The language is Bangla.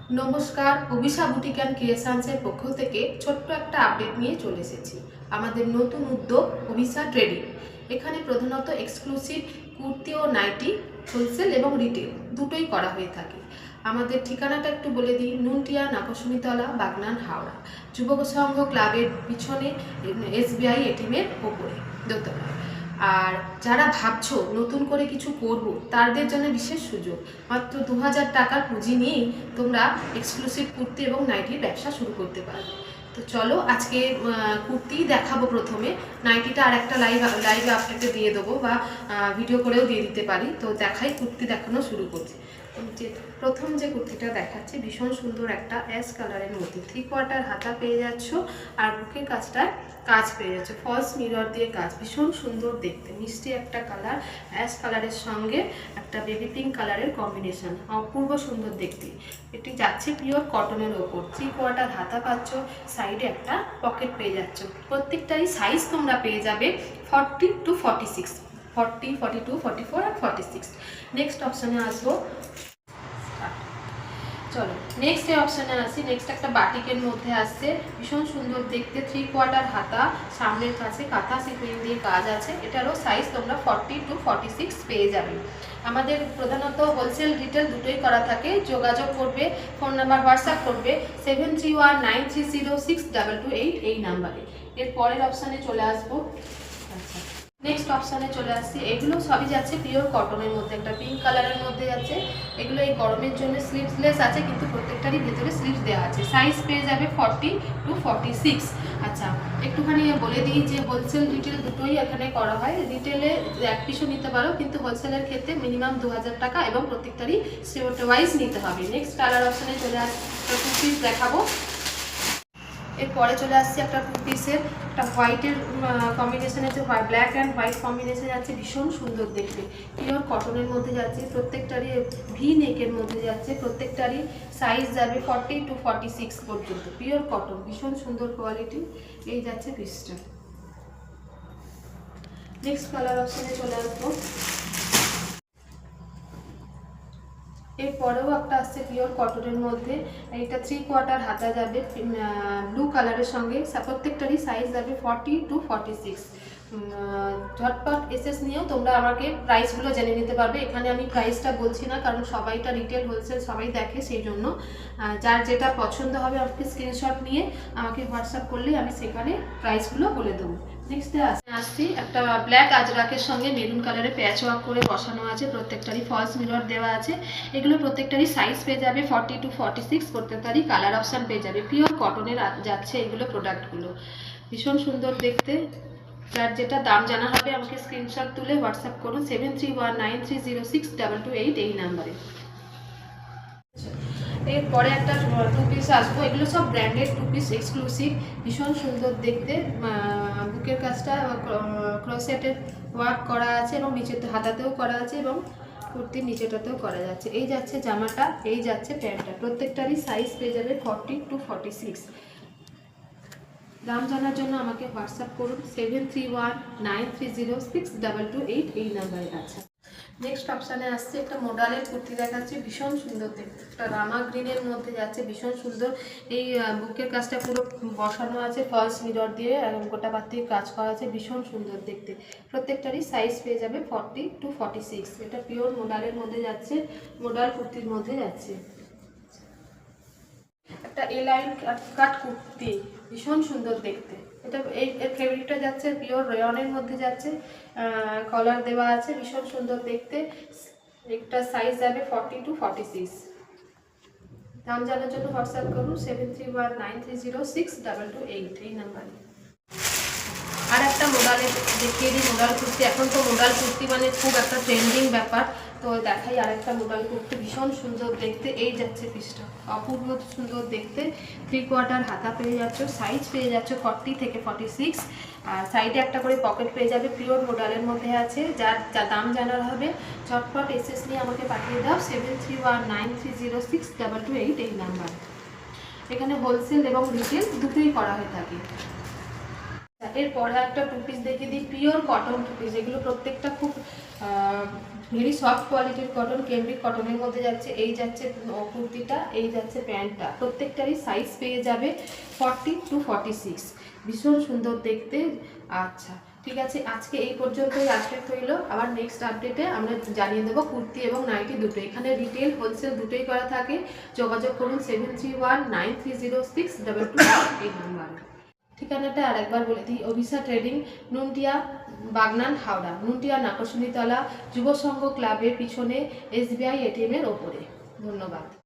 নমস্কার, অভিষা বুটিক অ্যান্ড ক্রিয়েশনসের পক্ষ থেকে ছোট্ট একটা আপডেট নিয়ে চলে এসেছি। আমাদের নতুন উদ্যোগ অভিষা ট্রেডিং। এখানে প্রধানত এক্সক্লুসিভ কুর্তি ও নাইটি হোলসেল এবং রিটেল দুটোই করা হয়ে থাকে। আমাদের ঠিকানাটা একটু বলে দিই, নুনটিয়া, নাকশমীতলা, বাগনান, হাওড়া। যুবক সংঘ ক্লাবের পিছনে SBI এটিএমের ওপরে দোতলা। আর যারা ভাবছো নতুন করে কিছু করবো তাদের জন্য বিশেষ সুযোগ, মাত্র 2000 টাকার পুঁজি নিয়েই তোমরা এক্সক্লুসিভ কুর্তি এবং নাইটির ব্যবসা শুরু করতে পারবে। তো চলো আজকে কুর্তি দেখাবো প্রথমে, নাইটিটা আর একটা লাইভ আপডেটে দিয়ে দেবো বা ভিডিও করেও দিয়ে দিতে পারি। তো দেখাই, কুর্তি দেখানো শুরু করছি। প্রথম যে কুর্তিটা দেখাচ্ছি ভীষণ সুন্দর একটা অ্যাশ কালারের মধ্যে 3/4 হাতা পেয়ে যাচ্ছ, আর বুকের কাজটায় কাজ পেয়ে যাচ্ছে, ফলস মিরর দিয়ে কাজ, ভীষণ সুন্দর দেখতে, মিষ্টি একটা কালার, অ্যাশ কালারের সঙ্গে একটা বেবি পিঙ্ক কালারের কম্বিনেশন, অপূর্ব সুন্দর দেখতে। এটি যাচ্ছে পিওর কটনের ওপর, 3/4 হাতা পাচ্ছ, সাইডে একটা পকেট পেয়ে যাচ্ছ। প্রত্যেকটারই সাইজ তোমরা পেয়ে যাবে 40 to 46, 40, 42, 44 আর 46। নেক্সট অপশানে আসবো, চলো নেক্সট অপশানে আসি। নেক্সট একটা বাটিকের মধ্যে আসছে, ভীষণ সুন্দর দেখতে, 3/4 হাতা, সামনের কাছে কাঁথা সিকুইন দিয়ে কাজ আছে। এটারও সাইজ তোমরা 40 to 46 পেয়ে যাবে। আমাদের প্রধানত হোলসেল রিটেল দুটোই করা থাকে। যোগাযোগ করবে, ফোন নাম্বার হোয়াটসঅ্যাপ করবে 7319306228 এই নাম্বারে। এর পরের অপশানে চলে আসবো। আচ্ছা, নেক্সট অপশানে চলে আসছি। এগুলো সবই যাচ্ছে পিওর কটনের মধ্যে, একটা পিঙ্ক কালারের মধ্যে যাচ্ছে। এগুলো এই গরমের জন্য স্লিভসলেস আছে, কিন্তু প্রত্যেকটারই ভেতরে স্লিভস দেওয়া আছে। সাইজ পেয়ে যাবে 40 to 46। আচ্ছা, একটুখানি বলে দিই যে হোলসেল রিটেল দুটোই এখানে করা হয়। রিটেলে এক পিসও নিতে পারো, কিন্তু হোলসেলের ক্ষেত্রে মিনিমাম 2000 টাকা এবং প্রত্যেকটারই সেট ওয়াইজ নিতে হবে। নেক্সট কালার অপশানে চলে আসছি, টু পিস দেখাবো। এরপরে চলে আসছে একটা টু পিসের, একটা হোয়াইটের কম্বিনেশনে, যে ব্ল্যাক অ্যান্ড হোয়াইট কম্বিনেশন যাচ্ছে, ভীষণ সুন্দর দেখতে, পিওর কটনের মধ্যে যাচ্ছে, প্রত্যেকটারই ভি নেকের মধ্যে যাচ্ছে, প্রত্যেকটারই সাইজ যাবে 40 to 46 পর্যন্ত, পিওর কটন, ভীষণ সুন্দর কোয়ালিটি। এই যাচ্ছে পিসটা। নেক্সট কালার অপশানে চলে আসবো। এরপরেও একটা আসছে পিওর কটনের মধ্যে, এটা 3/4 হাতা যাবে, ব্লু কালারের সঙ্গে, প্রত্যেকটারই সাইজ যাবে 40 to 46। ঝটপট এসএস নিয়েও তোমরা আমাকে প্রাইসগুলো জেনে নিতে পারবে। এখানে আমি প্রাইসটা বলছি না, কারণ সবাইটা রিটেল হোলসেল সবাই দেখে, সেই জন্য যার যেটা পছন্দ হবে আমাকে স্ক্রিনশট নিয়ে আমাকে হোয়াটসঅ্যাপ করলে আমি সেখানে প্রাইসগুলো বলে দেবো। নেক্সটে আসছি, একটা ব্ল্যাক আজরাকের সঙ্গে মেরুন কালারের প্যাচ ওয়ার্ক করে বসানো আছে, প্রত্যেকটারই ফলস মিরর দেওয়া আছে। এগুলো প্রত্যেকটারই সাইজ পেয়ে যাবে 40 to 46, প্রত্যেকটারই কালার অপশান পেয়ে যাবে। পিওর কটনের যাচ্ছে এগুলো প্রোডাক্টগুলো, ভীষণ সুন্দর দেখতে। যার যেটা দাম জানা হবে আমাকে স্ক্রিনশট তুলে হোয়াটসঅ্যাপ করুন 7319306228 এই নাম্বারে। এরপরে একটা টু পিস আসবো, এগুলো সব ব্র্যান্ডেড টু পিস, এক্সক্লুসিভ, ভীষণ সুন্দর দেখতে। বুকের কাজটা ক্রসেটের ওয়ার্ক করা আছে এবং নিচের হাতাতেও করা আছে এবং কুর্তির নিচেটাতেও করা যাচ্ছে। এই যাচ্ছে জামাটা, এই যাচ্ছে প্যান্টটা, প্রত্যেকটারই সাইজ পেয়ে যাবে 40 to 46। দাম জানার জন্য আমাকে হোয়াটসঅ্যাপ করুন 7319306228 এই নাম্বারে। আছে নেক্সট অপশানে আসছে একটা মডালের কুর্তি দেখাচ্ছি, ভীষণ সুন্দর দেখতে, একটা রামা গ্রিনের মধ্যে যাচ্ছে, ভীষণ সুন্দর। এই বুকের কাজটা পুরো বসানো আছে ফলস মিরর দিয়ে, গোটা পাত্তির কাজ করা আছে, ভীষণ সুন্দর দেখতে। প্রত্যেকটারই সাইজ পেয়ে যাবে 40 to 46। এটা পিওর মডালের মধ্যে যাচ্ছে, মডাল কুর্তির মধ্যে যাচ্ছে। একটা লাইন কাট কুর্তি, ভীষণ সুন্দর দেখতে। এটা এর ফেব্রিকটা যাচ্ছে পিওর রেয়নের মধ্যে যাচ্ছে, কলার দেওয়া আছে, ভীষণ সুন্দর দেখতে। একটা সাইজ যাবে 40 to 46। দাম জানার জন্য হোয়াটসঅ্যাপ করুন 7319306228 এই নাম্বারে। আর একটা মোডালে দেখিয়ে দিই, মোডাল কুর্তি। এখন তো মোডাল কুর্তি মানে খুব একটা ট্রেন্ডিং ব্যাপার, তো দেখাই আর একটা মোডাল কুর্তি, ভীষণ সুন্দর দেখতে। এই যাচ্ছে পিসটা, অপূর্ব সুন্দর দেখতে, 3/4 হাতা পেয়ে যাচ্ছ, সাইজ পেয়ে যাচ্ছ 40 থেকে 46, আর সাইডে একটা করে পকেট পেয়ে যাবে, পিওর মোডালের মধ্যে আছে। যার যা দাম জানার হবে ঝটপট এসএস নিয়ে আমাকে পাঠিয়ে দাও 7319306228 এই নাম্বার। এখানে হোলসেল এবং রিটেল দুটোই করা হয়ে থাকে। এরপরে একটা টু পিস দেখিয়ে দিই, পিওর কটন টু পিস। এগুলো প্রত্যেকটা খুব ভেরি সফট কোয়ালিটির কটন, কেমব্রিক কটনের মধ্যে যাচ্ছে। এই যাচ্ছে কুর্তিটা, এই যাচ্ছে প্যান্টটা। প্রত্যেকটারই সাইজ পেয়ে যাবে 40 to 46। ভীষণ সুন্দর দেখতে। আচ্ছা ঠিক আছে, আজকে এই পর্যন্তই আপডেট হইল। আবার নেক্সট আপডেটে আমরা জানিয়ে দেবো কুর্তি এবং নাইটি দুটো। এখানে রিটেল হোলসেল দুটোই করা থাকে। যোগাযোগ করুন 7319306221 এই নাম্বারে। ঠিকানাটা আর একবার বলে দিই, অভিষা ট্রেডিং, নুনটিয়া, বাগনান, হাওড়া। নুনটিয়া নাকশনীতলা, যুব সংঘ ক্লাবের পিছনে, SBI ATM এর ওপরে। ধন্যবাদ।